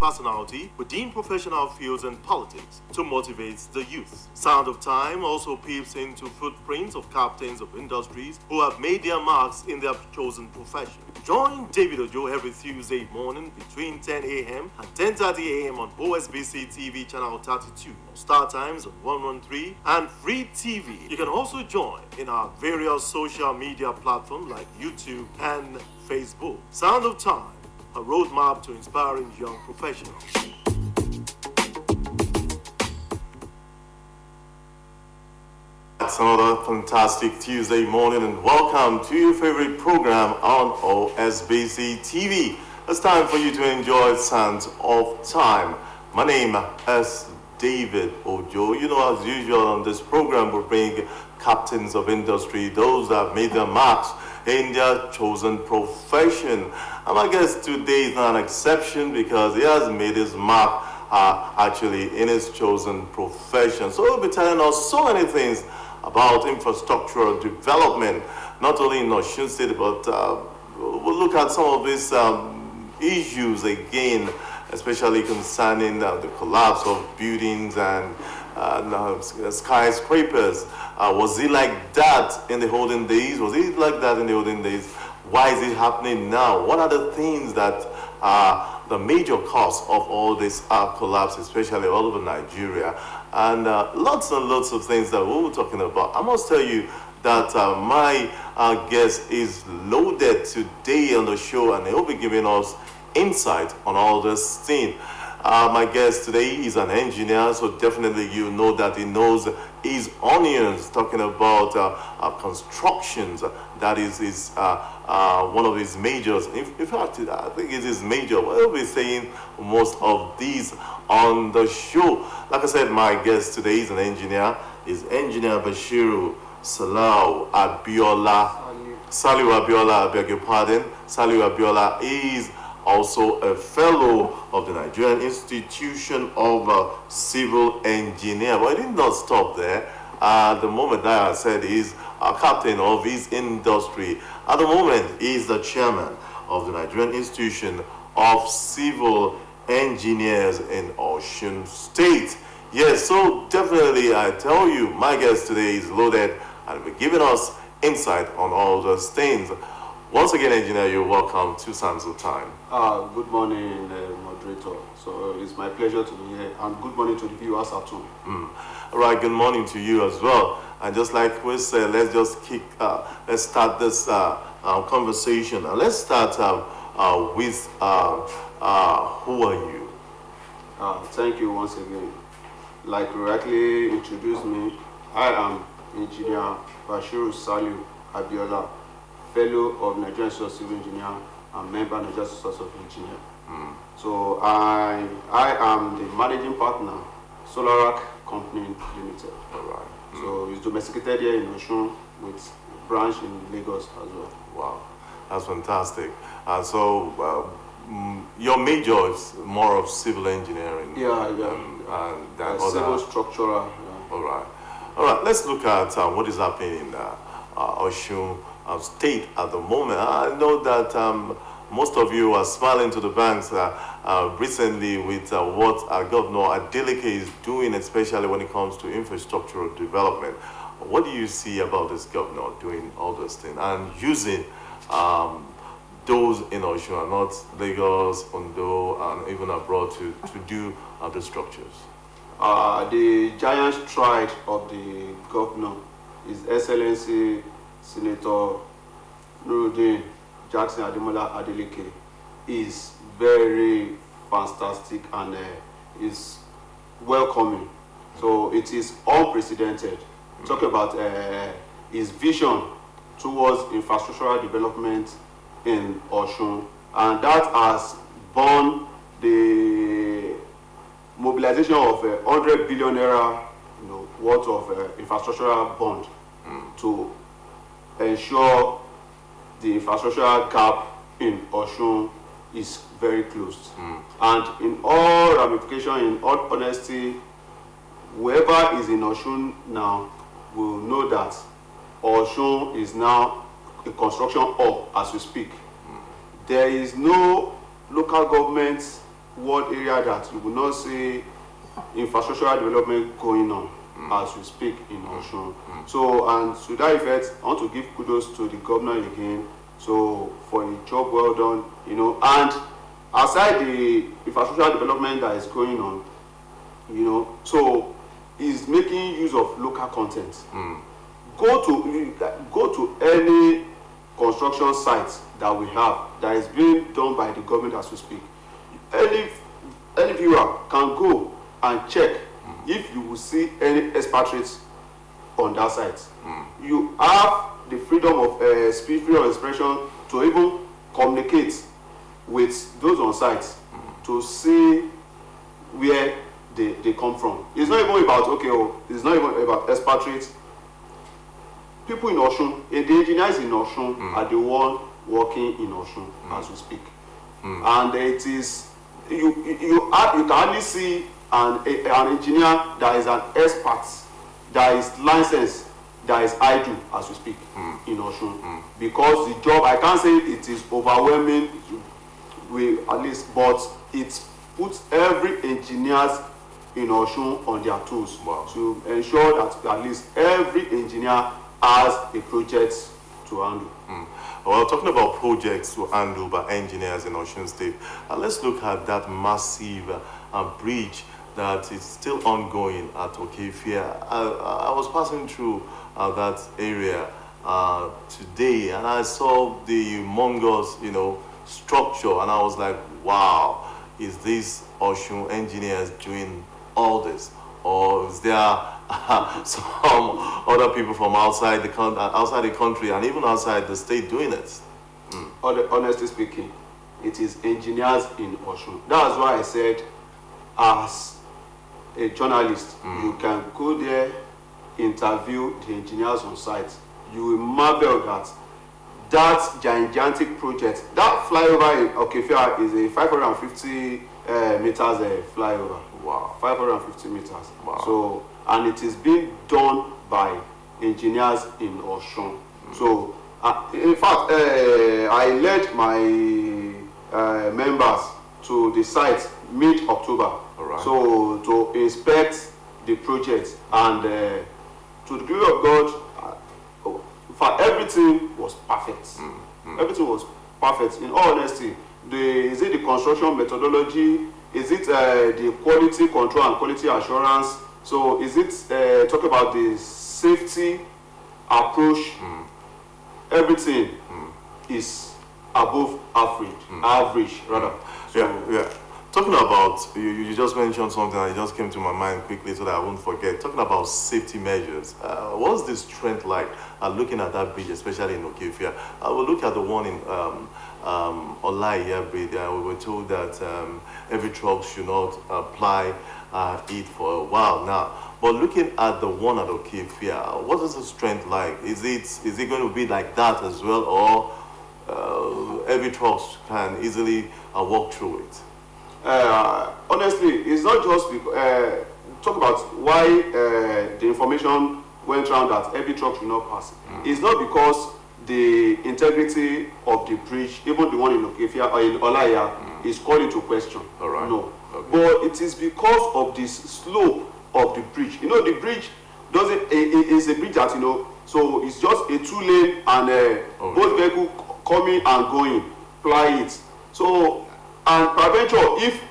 personality within professional fields and politics to motivate the youth. Sound of Time also peeps into footprints of captains of industries who have made their marks in their chosen profession. Join David Ojo every Tuesday morning between 10 a.m. and 10:30 a.m. on OSBC TV channel 32, Star Times on 113, and Free TV. You can also join in our various social media platforms like YouTube and Facebook. Sound of Time, a roadmap to inspiring young professionals. It's another fantastic Tuesday morning and welcome to your favorite program on OSBC TV. It's time for you to enjoy Sounds of Time. My name is David Ojo. You know, as usual on this program, we bring captains of industry, those that have made their marks in their chosen profession. And my guest today is not an exception because he has made his mark actually in his chosen profession. So he'll be telling us so many things about infrastructural development, not only in Osun State, but we'll look at some of these issues again, especially concerning the collapse of buildings and skyscrapers. Was it like that in the olden days? Was it like that in the olden days? Why is it happening now? What are the things that are the major cause of all this collapse, especially all over Nigeria? And lots and lots of things that we were talking about. I must tell you that my guest is loaded today on the show, and he'll be giving us insight on all this thing. My guest today is an engineer, so definitely you know that he knows his onions, talking about constructions. That is one of his majors. In fact, I think it is major. We'll be saying most of these on the show. Like I said, my guest today is an engineer. Is Engineer Bashiru Salau Abiola. Saliu Abiola, I beg your pardon. Saliu Abiola is also a fellow of the Nigerian Institution of Civil Engineer. But it did not stop there. The moment that I said he's a captain of his industry. At the moment, he is the chairman of the Nigerian Institution of Civil Engineers in Osun State. Yes, so definitely I tell you, my guest today is loaded and will be giving us insight on all those things. Once again, engineer, you're welcome to Sounds of Time. Good morning, moderator. So it's my pleasure to be here, and good morning to the viewers at home. All right, good morning to you as well. And just like we said, let's just let's start this conversation. And let's start with who are you? Thank you once again. Like you rightly introduced me, I am Engineer Bashiru Saliu Abiola, fellow of Nigerian Institute of Civil Engineer and member of Nigerian Institute of Engineer. So I am the managing partner, Solarac Company Limited. All right. So it's domesticated here in Osun with branch in Lagos as well. Wow, that's fantastic. So your major is more of civil engineering. Yeah. Civil structural. Yeah. All right. Let's look at what is happening in Osun State at the moment. I know that most of you are smiling to the banks recently with what Governor Adeleke is doing, especially when it comes to infrastructural development. What do you see about this governor doing all those things and using those in Osun and not Lagos, Ondo, and even abroad to do the structures? The giant stride of the governor, His Excellency Senator Nuruddin Jackson Ademola Adeleke, is very fantastic and is welcoming. So it is unprecedented. Talk about his vision towards infrastructural development in Osun, and that has born the mobilization of 100 billion naira, worth of infrastructural bond to ensure the infrastructural gap in Osun is very closed. And in all ramifications, in all honesty, whoever is in Osun now will know that Osun is now a construction hub as we speak. There is no local government one area that you will not see infrastructural development going on as we speak in Osun. So, and to that effect, I want to give kudos to the governor again. So, for the job well done, you know, and aside the infrastructural development that is going on, you know, so he's making use of local content. Go to any construction site that we have that is being done by the government as we speak. Any viewer can go and check if you will see any expatriates on that site. You have the freedom of speech, freedom of expression to even communicate with those on site to see where they come from. It's not even about, okay, it's not even about expatriates. People in Osun, the engineers in Osun are the one working in Osun as we speak. And it is, you can hardly see an engineer that is an expert, that is licensed, that is idle as we speak in Osun. Because the job, I can't say it is overwhelming, at least, but it puts every engineer in Osun on their toes to ensure that at least every engineer has a project to handle. Well, talking about projects to handle by engineers in Osun State, let's look at that massive bridge that is still ongoing at Okefia. I was passing through that area today, and I saw the humongous, you know, structure, and I was like, wow, is this Osun engineers doing all this, or is there some other people from outside the country and even outside the state doing it? Honestly speaking, it is engineers in Osun. That's why I said, as a journalist, you can go there, interview the engineers on site. You will marvel that gigantic project, that flyover in Okefia is a 550 meters flyover. Wow. 550 meters. Wow. So, and it is being done by engineers in Osun. So, in fact, I led my members to the site mid-October. Right. So, to inspect the project, and to the glory of God, in fact, everything was perfect. Everything was perfect. In all honesty, is it the construction methodology? Is it the quality control and quality assurance? So is it talk about the safety approach? Everything is above average rather. So, yeah. Talking about, you just mentioned something that just came to my mind quickly so that I won't forget. Talking about safety measures, what's the strength like looking at that bridge, especially in Okefia? I will look at the one in Olaiya Bridge. We were told that every truck should not apply it for a while now. But looking at the one at Okefia, what is the strength like? Is it going to be like that as well, or every truck can easily walk through it? Honestly, it's not just because, talk about why the information went around that every truck should not pass. It's not because the integrity of the bridge, even the one in Okefia or in Olaiya, is called into question. All right. No. Okay. But it is because of the slope of the bridge. You know, the bridge doesn't, it's a bridge that, you know, so it's just a 2-lane, and both vehicles coming and going, ply it. So, and peradventure, if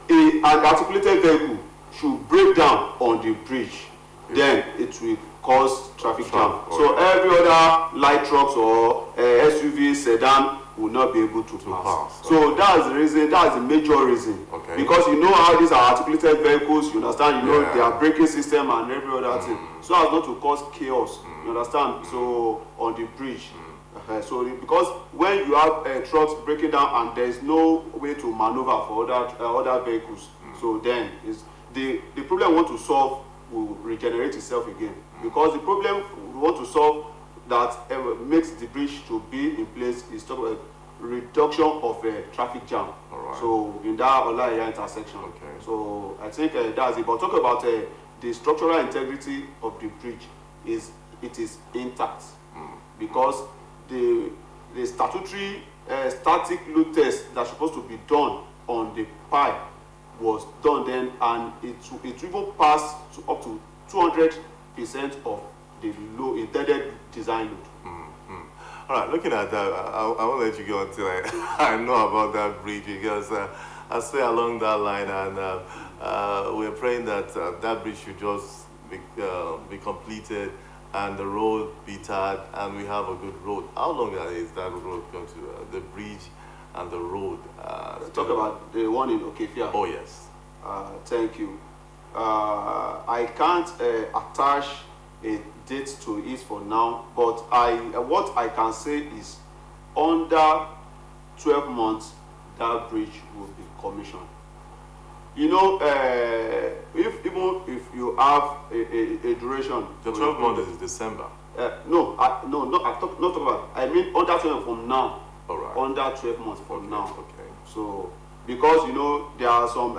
an articulated vehicle should break down on the bridge, then it will cause traffic jam. So every other light trucks or SUV sedan will not be able to pass. So that's the reason, that's the major reason. Okay. Because you know how these are articulated vehicles, you understand, you know their braking system and every other thing. So as not to cause chaos, you understand, so on the bridge. So because when you have trucks breaking down and there is no way to maneuver for other vehicles, so then is the problem we want to solve will regenerate itself again. Because the problem we want to solve that makes the bridge to be in place is talk about reduction of traffic jam. Right. So in that Olaiya intersection. Okay. So I think that's it. But talk about the structural integrity of the bridge is intact because the statutory static load test that's supposed to be done on the pipe was done then, and it even passed to up to 200% of the low intended design load. All right, looking at that, I won't let you go until I know about that bridge, because I stay along that line, and we're praying that that bridge should just be completed and the road be tarred, and we have a good road. How long is that road going to, the bridge and the road? Talk about the one in Okefia. Oh, yes. Thank you. I can't attach a date to it for now, but what I can say is under 12 months that bridge will be commissioned. You know, even if you have a duration, the 12 months is December. No, I'm not talking about. I mean under 12 from now. All right. Under 12 months from now. Okay. So because you know there are some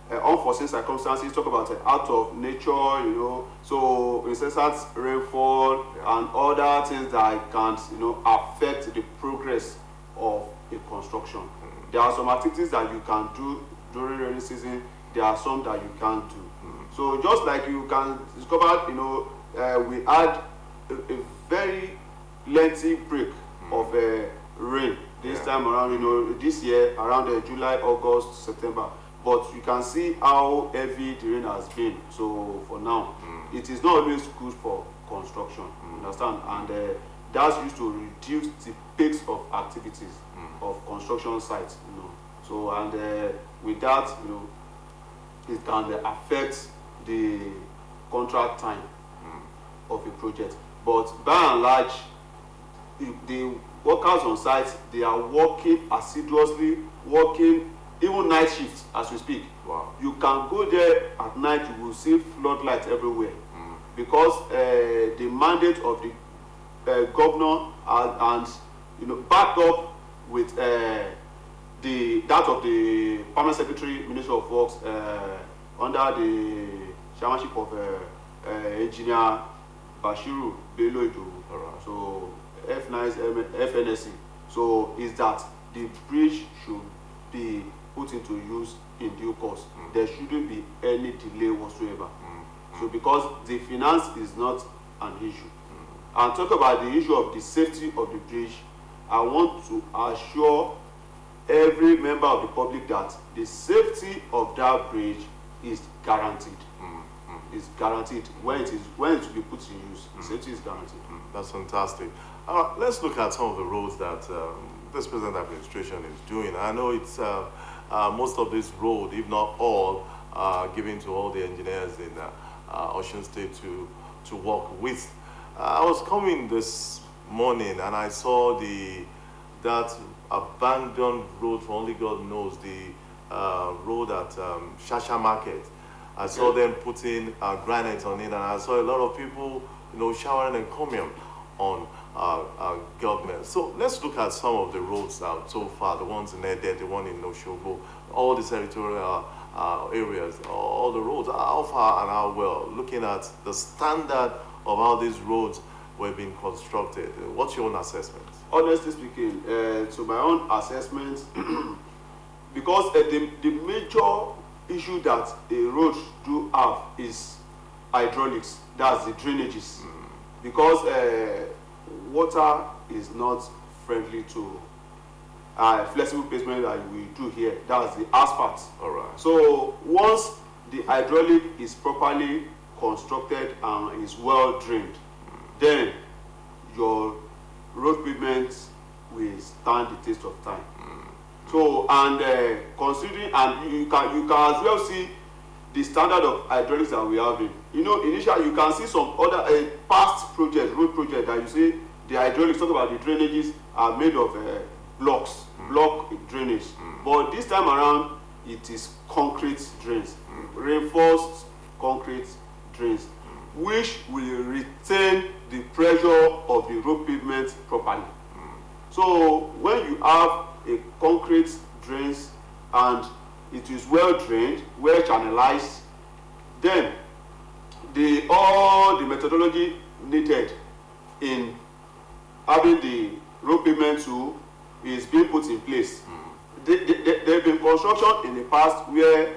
unforeseen circumstances, talk about out of nature, you know, so incessant rainfall and other things that can, you know, affect the progress of a construction. There are some activities that you can do during rainy season, there are some that you can't do. So just like you can discover, you know, we had a very lengthy break of rain this time around, you know, this year around July, August, September. But you can see how heavy the rain has been. So for now, it is not always good for construction. Understand? And that's used to reduce the pace of activities of construction sites. You know. So and with that, you know, it can affect the contract time of a project. But by and large, the workers on site, they are working assiduously, working even night shifts as we speak. Wow. You can go there at night, you will see floodlights everywhere, because the mandate of the governor and you know backed up with that of the permanent secretary, Minister of Works, under the chairmanship of engineer Bashiru Bello. Right. So FNSC. So is that the bridge should be put into use in due course. There shouldn't be any delay whatsoever. So because the finance is not an issue. And talk about the issue of the safety of the bridge, I want to assure every member of the public that the safety of that bridge is guaranteed. It's guaranteed when it will be put in use. The safety is guaranteed. That's fantastic. Let's look at some of the roads that this present administration is doing. I know it's most of this road, if not all, given to all the engineers in Osun State to work with. I was coming this morning and I saw that abandoned road for only God knows, the road at Shasha Market. I saw them putting granite on it, and I saw a lot of people, you know, showering encomium on government. So let's look at some of the roads so far, the ones in Ede, the one in Osogbo, all the territorial areas, all the roads, how far and how well, looking at the standard of how these roads were being constructed. What's your own assessment? Honestly speaking, to my own assessment, because the major issue that a road do have is hydraulics, that's the drainages. Because water is not friendly to flexible pavement that we do here, that's the asphalt. All right. So once the hydraulic is properly constructed and is well drained, then your road pavement will stand the test of time. So and considering, and you can as well see the standard of hydraulics that we have in. You know, initially you can see some other past projects, road projects that you see the hydraulics, talk about the drainages are made of blocks, block drainage. But this time around, it is concrete drains, reinforced concrete drains, which will retain the pressure of the road pavement properly. So when you have a concrete drains and it is well drained, well channelized, then all the methodology needed in having the road pavement tool is being put in place. there have been construction in the past where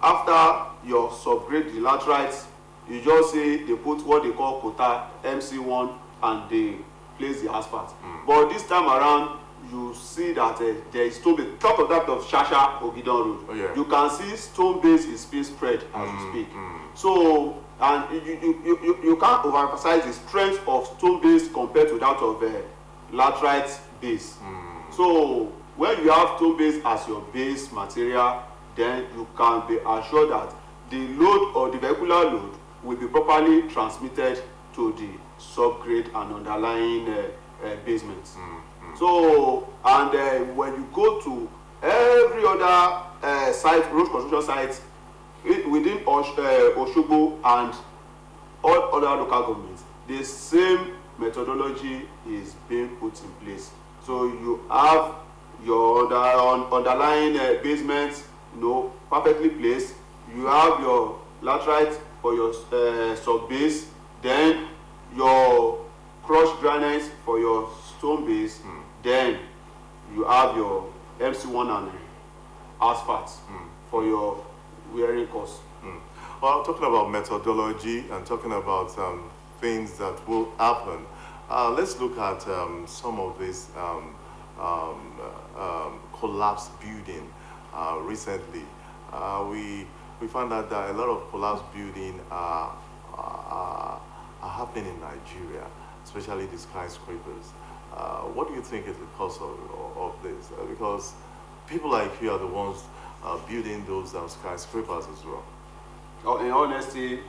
after your subgrade the laterites, you just say they put what they call quota MC1 and they place the asphalt. But this time around, you see that there is stone base. Top of that of Shasha Ogidon Road. Oh, yeah. You can see stone base is being spread as you speak. So, and you can't overemphasize the strength of stone base compared to that of laterite base. So, when you have stone base as your base material, then you can be assured that the load or the vehicular load will be properly transmitted to the subgrade and underlying basements. So, and when you go to every other site, road construction sites within Osogbo and all other local governments, the same methodology is being put in place. So you have your underlying basements, perfectly placed. You have your laterite for your sub-base, then your crushed granite for your stone base, then you have your MC1 and asphalt for your wearing course. Well, talking about methodology and talking about things that will happen, let's look at some of this collapsed building recently. We found out that a lot of collapsed building are happening in Nigeria, especially the skyscrapers. What do you think is the cause of this? Because people like you are the ones building those skyscrapers as well. In honesty,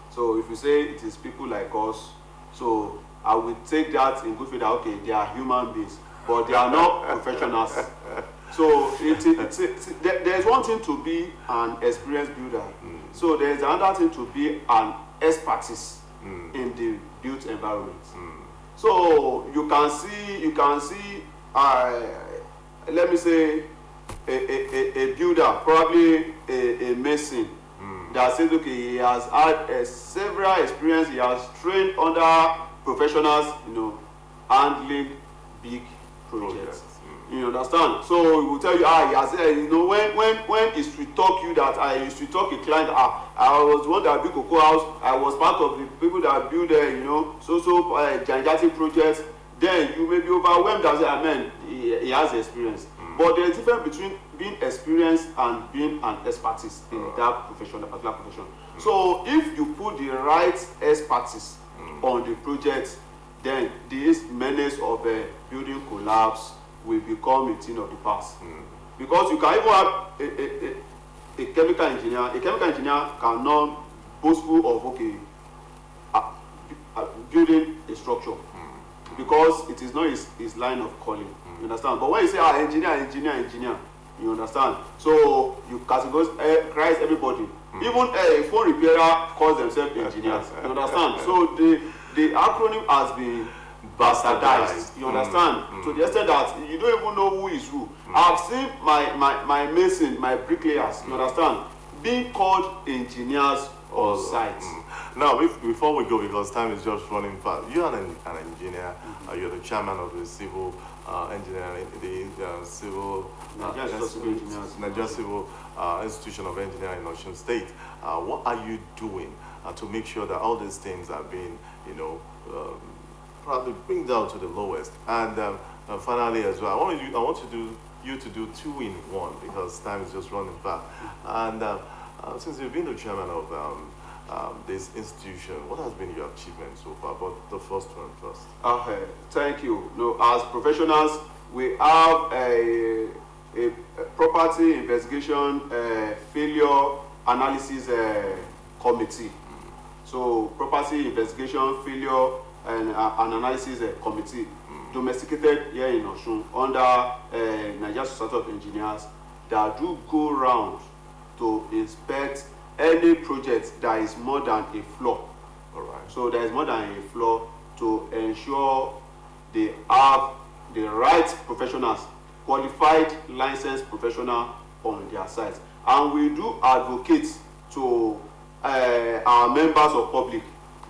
so if you say it is people like us, so I will take that in good faith that okay, they are human beings, but they are not professionals. So there's one thing to be an experienced builder. So there's another thing to be an expertise in the built environment. So you can see let me say a builder, probably a mason, that says okay, he has had several experience, he has trained under professionals, handling big projects. You understand? So he will tell you, he has, when he should talk you that I used to talk a client, I was the one that built Cocoa House, I was part of the people that build, gigantic projects. Then you may be overwhelmed and say, amen, he has experience. But there is a difference between being experienced and being an expertise in that profession, that particular profession. So if you put the right expertise on the project, then this menace of building collapse will become a thing of the past. Because you can even have a chemical engineer. A chemical engineer cannot boastful of building a structure because it is not his line of calling. You understand? But when you say engineer, you understand? So you categorize everybody. Even a phone repairer calls themselves engineers. You understand? So the acronym has been bastardized. You understand? To the extent that you don't even know who is who. I've seen my mason, my bricklayers, you understand, being called engineers on site. Now, before we go, because time is just running fast, you are an engineer. You're the chairman of the civil engineering, the civil Nigeria Civil Institution of Engineering in Osun State. What are you doing to make sure that all these things are being, probably bring down to the lowest? And finally, as well, I want you to do two in one because time is just running fast. And since you've been the chairman of this institution, what has been your achievement so far? But the first one first. Thank you. As professionals, we have a property investigation failure analysis committee. So property investigation failure and analysis committee domesticated here in Osun under Nigeria Society of Engineers that do go round to inspect any project that is more than a flaw. All right. So there is more than a flaw to ensure they have the right professionals, qualified licensed professional on their site. And we do advocate to our members of public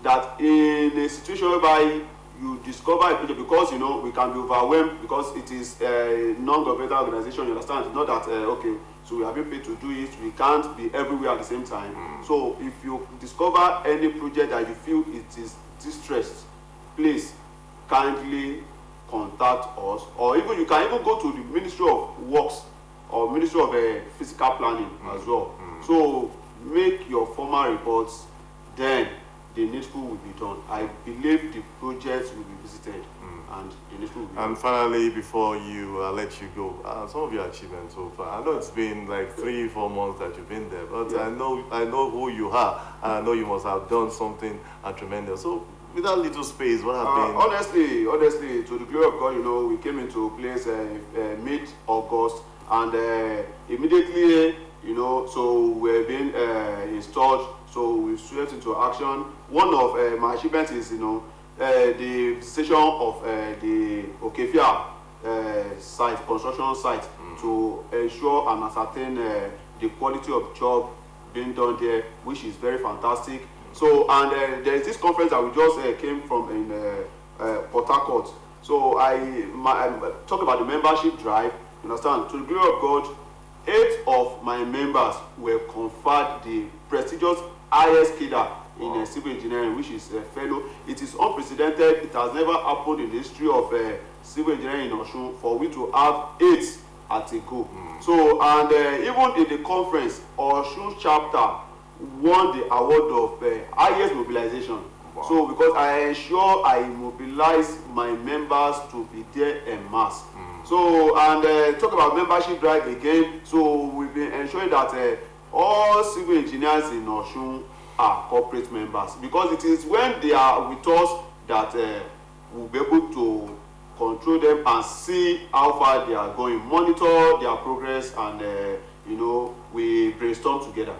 that in a situation whereby you discover a project, because you know we can be overwhelmed because it is a non-governmental organization, you understand. It's not that okay, so we have been paid to do it, we can't be everywhere at the same time. So if you discover any project that you feel it is distressed, please kindly contact us, or even you can even go to the Ministry of Works or Ministry of Physical Planning as well. So make your formal reports, then the needful will be done. I believe the projects will be visited and the needful will be done. And finally, before you let you go, some of your achievements so far. I know it's been like 3-4 months that you've been there, but Yeah. I know who you are, and I know you must have done something tremendous. So with that little space, what have been? Honestly, to the glory of God, you know, we came into place mid-August, and immediately, you know, so we've been installed. So we swept into action. One of my achievements is, you know, the visitation of the Okefia site, construction site, to ensure and ascertain the quality of job being done there, which is very fantastic. So, and there is this conference that we just came from in Port Harcourt. So I talk about the membership drive. You understand? To the glory of God, 8 of my members were conferred the prestigious highest cadre in civil engineering, which is a fellow. It is unprecedented. It has never happened in the history of civil engineering in Osun for we to have 8 at a go. So, and even in the conference, Osun chapter won the award of highest mobilization. Wow. So because I ensure I mobilize my members to be there en masse. So, and talk about membership drive again. So we've been ensuring that all civil engineers in Osun are corporate members, because it is when they are with us that we'll be able to control them and see how far they are going, monitor their progress, and you know, we brainstorm together.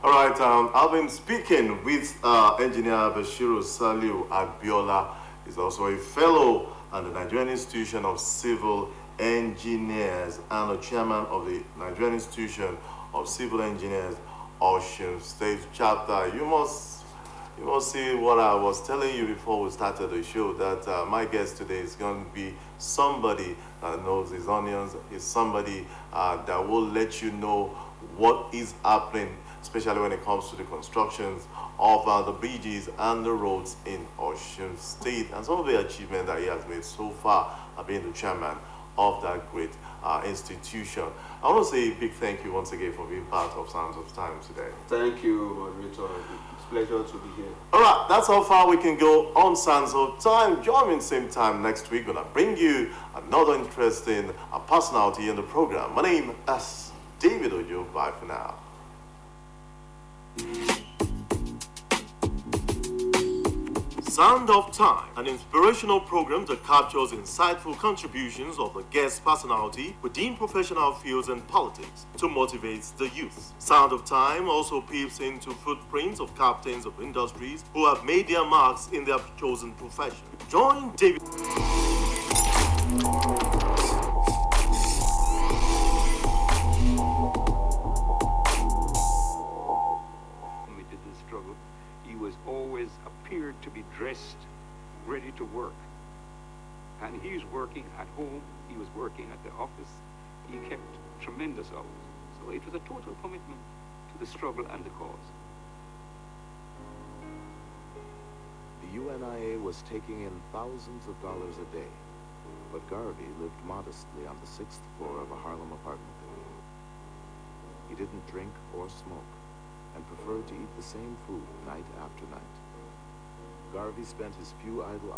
All right, I've been speaking with Engineer Bashiru Saliu Abiola. He's also a fellow at the Nigerian Institution of Civil Engineers and the chairman of the Nigerian Institution of Civil Engineers, Osun State Chapter. You must see what I was telling you before we started the show, that my guest today is going to be somebody that knows his onions, is somebody that will let you know what is happening, especially when it comes to the constructions of the bridges and the roads in Osun State, and some of the achievements that he has made so far, being the chairman of that great institution. I want to say a big thank you once again for being part of Sounds of Time today. Thank you, moderator. It's a pleasure to be here. All right, that's how far we can go on Sounds of Time. Join me same time next week when I bring you another interesting personality in the program. My name is David Ojo. Bye for now. Sound of Time, an inspirational program that captures insightful contributions of the guest personality within professional fields and politics to motivate the youth. Sound of Time also peeps into footprints of captains of industries who have made their marks in their chosen profession. Join David. Always appeared to be dressed, ready to work. And he was working at home, he was working at the office, he kept tremendous hours. So it was a total commitment to the struggle and the cause. The UNIA was taking in thousands of dollars a day, but Garvey lived modestly on the 6th floor of a Harlem apartment building. He didn't drink or smoke, and preferred to eat the same food night after night. Garvey spent his few idle